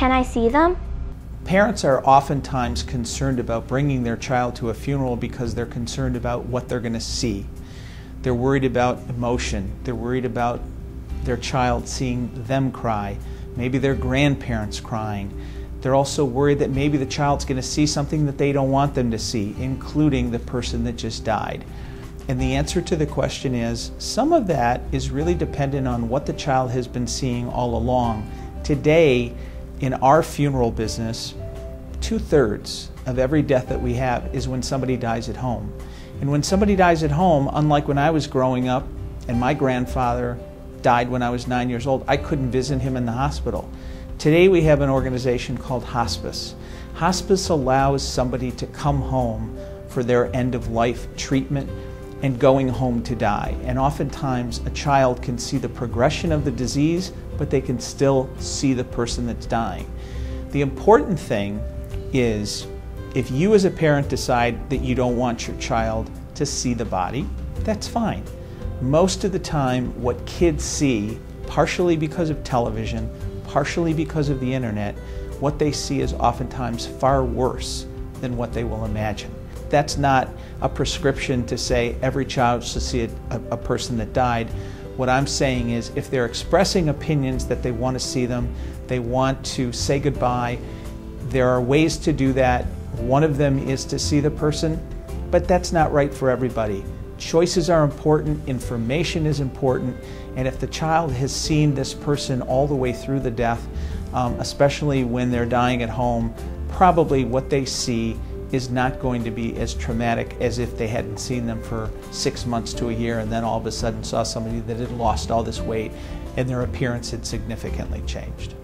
Can I see them? Parents are oftentimes concerned about bringing their child to a funeral because they're concerned about what they're going to see. They're worried about emotion. They're worried about their child seeing them cry, maybe their grandparents crying. They're also worried that maybe the child's going to see something that they don't want them to see, including the person that just died. And the answer to the question is, some of that is really dependent on what the child has been seeing all along. Today, in our funeral business, 2/3 of every death that we have is when somebody dies at home. And when somebody dies at home, unlike when I was growing up and my grandfather died when I was 9 years old, I couldn't visit him in the hospital. Today we have an organization called hospice. Hospice allows somebody to come home for their end-of-life treatment and going home to die. And oftentimes a child can see the progression of the disease, but they can still see the person that's dying. The important thing is, if you as a parent decide that you don't want your child to see the body, that's fine. Most of the time what kids see, partially because of television, partially because of the internet, what they see is oftentimes far worse than what they will imagine. That's not a prescription to say every child should see a person that died. What I'm saying is, if they're expressing opinions that they want to see them, they want to say goodbye, there are ways to do that. One of them is to see the person, but that's not right for everybody. Choices are important, information is important, and if the child has seen this person all the way through the death, especially when they're dying at home, probably what they see is not going to be as traumatic as if they hadn't seen them for 6 months to a year and then all of a sudden saw somebody that had lost all this weight and their appearance had significantly changed.